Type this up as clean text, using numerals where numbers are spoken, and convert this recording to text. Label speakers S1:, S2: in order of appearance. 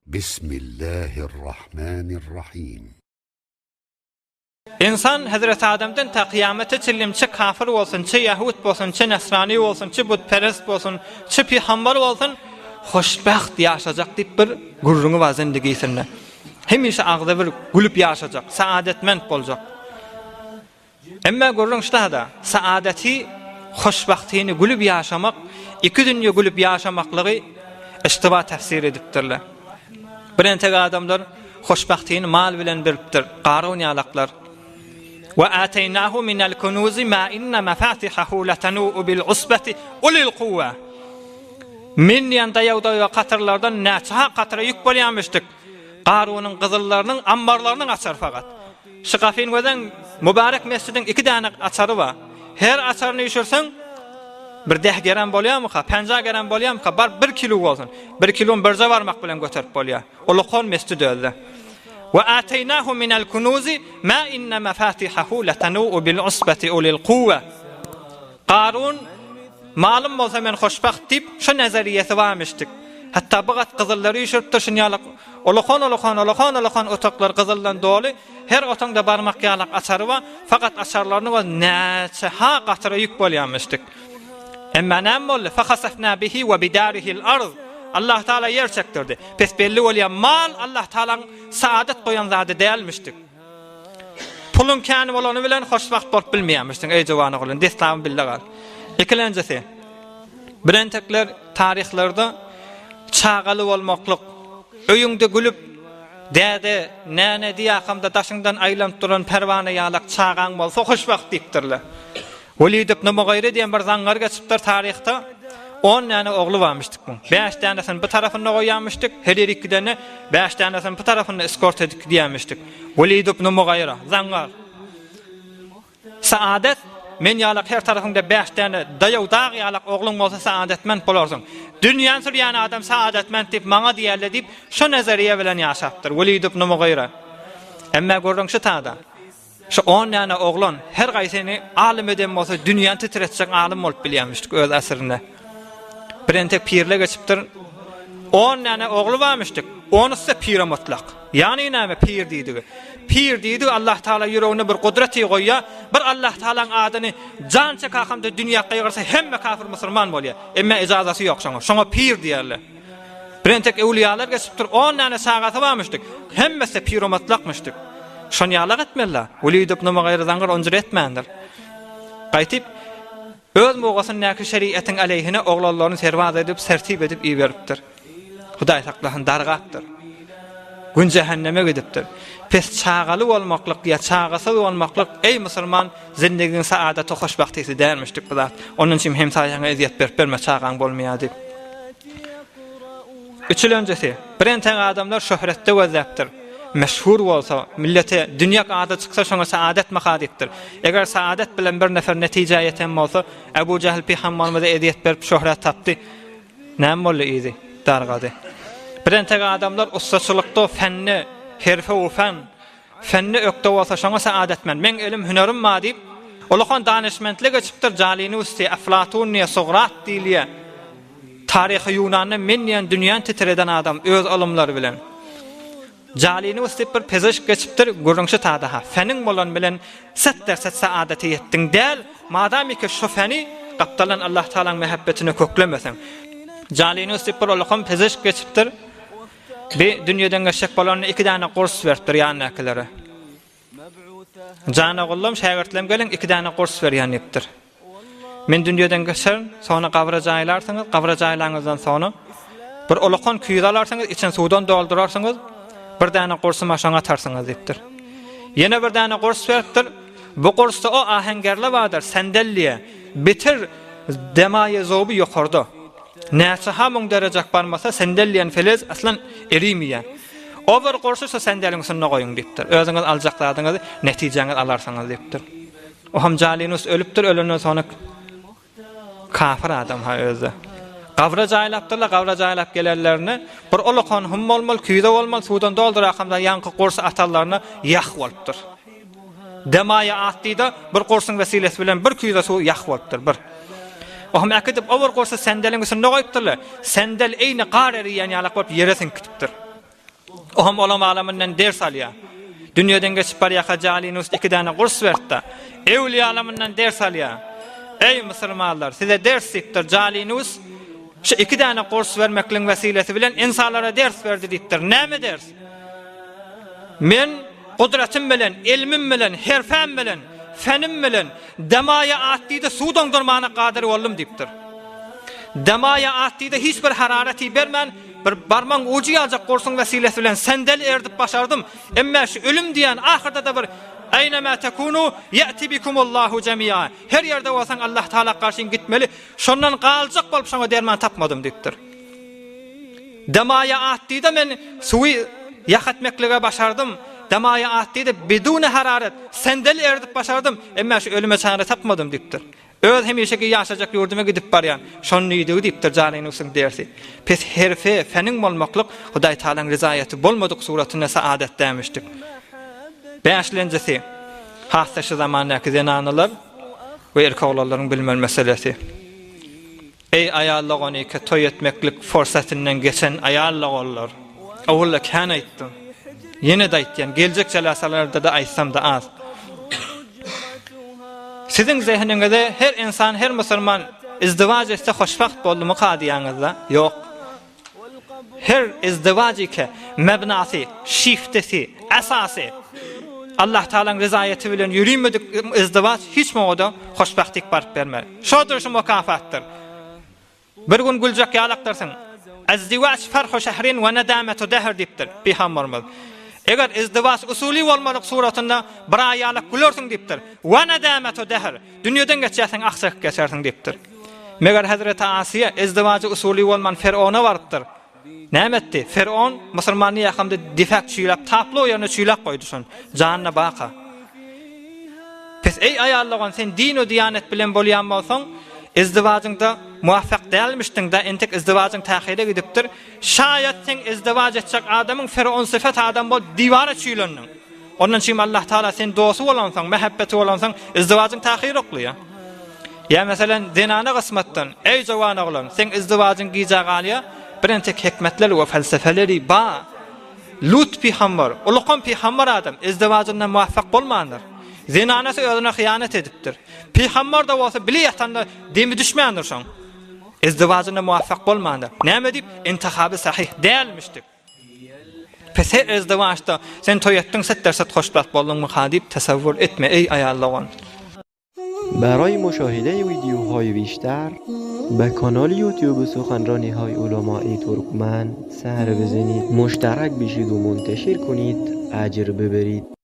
S1: Bismillahirrahmanirrahim.
S2: İnsan Hazreti Adem'den ta kıyamete çillimçi kafir olsun, çi Yahud olsun, çi Nesrani olsun, çi Budperest olsun, çi Peygamber olsun, hoşbaht yaşayacak deyip bir gurrunu var zindigisinde. Hemişe ağzı bir gülüp yaşayacak, saadetmend olacak. Emma gurrun işte da, saadeti, hoşbahtini gülüp yaşamak, iki dünya gülüp yaşamaklığı iştiba tefsir ediptirler. Bir entek adamlar hoşbahtini mal bilen biriptir, qarun yalaklar. Ve ateynahu minel kunuzi ma inna mafatihahu latanu'u bil usbati ulil kuvve. Min yanda yavda ve katırlardan neçaha katıra yük bolyamıştık. Qarunun qızıllarının ambarlarının açar fakat. Şıkafin göden mübarek mescidin 2 tane açarı var. Her açarını işirsen bir deh geren bolya mı ka, penca geren bolya mı ka, bar 1 kilo olsun. 1 kilon birce varmak bilen götürüp bolya. Olukon mescid öldü. Ve ateynahu minel kunuzi ma inna mafatihahu latanu'u bil usbati ulil kuvve. Qarun malum bolsa men hoşbaht deyip şu nazariyeti varmıştık. Hatta bağat qızılları işiriptir şunyalıq. Olukon otoklar qızıldan dolu. Her otongda barmak yalak açarı var. Fakat açarlarını var neçaha qatıra yük bolyamıştık. Emma näme boldy? Fakasafna bihi ve bidarihil ard. Allah Taala yer çektirdi. Pes belli bolýan mal Allah Taala'nın saadet koyan zady dälmişdik. Pulun kani bolany bilen hoşbaht bolup bilmeýärmişdiň ey jowany golan deslam billah. Ikilenjisi. Birentekler tarihlerde çağaly bolmaklyk, öýüňde gülüp däde näne diýakamda daşyňdan aýlanıp duran perwana ýalak çağaň bolsa hoşbaht diýipdirler. Walid ibn Mughayre diýen bir zangar geçipdir tarihte. 10 tane oğlu varmıştık bu. 5 tanesini bu tarafına koyammıştık. Her 2 tane 5 tanesini bu tarafına eskort edip diýmişdik. Walid ibn Mughayre zangar. Saadet men ýalak her tarafında 5 tane daýaw dağ ýalak oğlum bolsa saadetmend bolarsyň. Dünýäň sürýän adam saadetmend diýip maňa diýerler diýip şu nazariýe bilen ýaşapdyr Walid ibn Mughayre. Emma görüň şu taýda. Şu 10 tane oğlan her gaýsyny alim eden bolsa dünýäni titretjek alim bolup bilýärmişdik öz asyrynda. Birentek pirle geçipdir. 10 tane oğlu varmıştık. 10'usu pir mutlak. Yani näme pir diýdi? Pir diýdi Allah Taala ýüregine bir gudraty goýýa, bir Allah Taala'nın adyny jan çakakamda dünýäge ýygyrsa hemme kafir musulman bolýar. Emma ijazasy ýok şoňa. Şoňa pir diýerler. Birentek ewliýalar geçipdir. 10 tane sagaty varmıştık. Hemmesi pir mutlakmışdyk. Şonu ýalak etmeler. Walid ibn Mughayre zangar onjur etmändir. Gaýtyp öz moğasın näki şeriatin aleyhine oğlanlaryny serwaz edip sertip edip iyi beripdir. Hudaý taklahan dargatdyr. Gün cehenneme gidipdir. Pes çağaly bolmaklyk ýa çağasy bolmaklyk ey musulman zindigiň saadaty hoşbahtysy därmişdik bu zat. Onun üçin hem saýaňa eziýet berip berme çağaň bolmaýar diýip. Üçüncüsi, birentek adamlar şöhretde gözläpdir. Meşhur bolsa, millete dünýä ady çyksa şoňa saadet makadetdir. Eger saadet bilen bir nefer netije ýeten bolsa, Ebu Cehl Peygamberimize eziýet berip şöhret tapdy. Näme boldy izi? Dargady. Birentek adamlar ustaçylykda fenni, herfe we fenni ökde bolsa şoňa saadetmen. Men elim hünerim ma diýip, olakan danışmentlik geçipdir. Jalini usti Aflatun ýa Sograt diýilýär. Taryhy Yunanny menýän dünýäni titreden adam öz alımlary bilen. Jalini usip bir pezeş geçipdir, görüňşi taýda. Fenin bolan bilen set derset saadeti ýetdiň däl, madam ki şu feni gapdalan Allah Taala'nın mehabbetini köklemeseň. Jalini usip bir olakan pezeş geçipdir. Bir dünýeden geçek bolan 2 tane kurs beripdir ýanakylary. Jana gollum şagirdlerim gelen 2 tane kurs berýänipdir. Men dünýeden geçer, sonra gabra jaýlarsyňyz, gabra jaýlaryňyzdan sonra bir olakan küýüz alarsyňyz, içen suwdan doldurarsyňyz, bir tane kursu maşana atarsınız deyipdir. Yine bir tane kurs veripdir. Bu kursta o ahengerli vardır. Sendelliye bitir demaye zobu yukarıda. Näçe hamın derecek barmasa sendelliyen feliz aslan erimiyen. O bir kursu sendelliyin sunna koyun deyipdir. Özüňiz aljakladığınızı neticeňiz alarsanız deyipdir. O ham Jalinus ölüpdir, ölenden sonra kafir adam ha özü. Gavra jaýlapdylar, gavra jaýlap gelenlerini bir olakan hum bolmaly, küýde bolmaly, suwdan doldurakamda ýanky gurs atallaryna ýak bolupdyr. Demaýa atdyda bir gursyň wesilesi bilen bir küýde suw ýak bolupdyr bir. O hem akydip over gursa sendeliň üstüne goýupdylar. Sendel eýni qarary ýani ýalak bolup ýere siňkitipdir. O ham olam alamından ders alýar. Dünýeden geçip barýaka Jalinus 2 däne kurs berdi. Ewliýa alamından ders alýar. Ey musulmanlar, size ders diýipdir Jalinus. Şu 2 däne kurs vermekliň wesilesi bilen insanlara ders berdi diýipdir. Näme ders? Men gudratim bilen, ilmim bilen, herfem bilen, fenim bilen demaya atdyda suw doňdurmana gadyr boldum diýipdir. Demaya atdyda hiç bir hararati bermän, bir barmaň uji aljak gorsun wesilesi bilen sendel erdip başardım. Emma şu ölüm diýen ahyrda da bir aynama takunu ya'ti bikumullahu jami'a. Her yerde bolsaň Allah Taala garşyň gitmeli. Şondan galjak bolup şoňa derman tapmadym diýipdir. Demaya atdyda men suwy ýakatmeklige başardım. Demaya atdyda biduni hararet sendel erdip başardım. Emma şu ölüme çare tapmadym diýipdir. Öz hemişeki yaşajak ýurduma gidip barýan. Şonnydy diýipdir Jalinus'yň dersi. Pes herfe fenin bolmaklyk Hudaý Taalaň rizayaty bolmadyk suratyna saadet dämişdik. Beşlenjesi hassa şu zamanyky zenanylar we erkawlaryň bilmel meselesi. Ey ayallar onyky toy etmeklik forsatynyň geçen ayallar bollar. Awulla kan aýtdym. Yine de aýtdym. Geljek jalasalarda da aýtsam da az. Sizin zihninizde her insan, her musulman izdivac etse hoşbaht boldumu qadiýaňyzda? Yok. Her izdivac ike mebnasy, şiftesi, asasy Allah Taalaň rizayaty bilen ýürümedik izdivac hiç moda hoşbahtlyk barp bermer. Şodur şu mukafatdyr. Bir gün güljek ýalakdyrsyň. İzdivac farhu şehrin we nadamatu dahr diýipdir. Peygamberimiz. Eger izdivac usuly bolmalyk suratynda bir aýalak gülersiň diýipdir. Wa nadamatu dahr. Dünýeden geçýärsiň aksak geçersiň diýipdir. Meger Hazreti Asiýa izdivacy usuly bolman Ferona barypdyr. Näme etdi? Fer'on musulmany ýakymda difak çüýlap taplo ýany çüýlap goýdy şon. Janyna baqa. Pes ey aýallagan sen din we diýanet bilen bolýan bolsaň, izdivacyňda muwaffaq dälmişdiň da entek izdivacyň tahire gidipdir. Şaýat sen izdivac etjek adamyň Fer'on sıfat adam bol diwara çüýlenýän. Ondan şeýle Allah Taala sen dostu bolansaň, mehabbeti bolansaň izdivacyň tahire okluýar. Ya meselen zinana qismatdan ey jawan oglan sen izdivacyň giýjak alýa bir entek hikmetler we felsefeleri ba. Lut peygamber, ulaqan peygamber adam izdivajyndan muwaffaq bolmandyr. Zinanasy özüne hyýanet edipdir. Peygamber da bolsa bilýärtanda demi düşmändir şoň. Izdivajyndan muwaffaq bolmandyr. Näme diýip intihaby sahih dälmişdik. Pes her izdivaçda sen toýatdyň setdersat hoşbaht boldyňmy hadip tasavvur etme ey aýallagan.
S3: برای مشاهده ویدیوهای بیشتر به کانال یوتیوب سخنرانی‌های علمای ترکمن سر بزنید، مشترک بشید و منتشر کنید، اجر ببرید.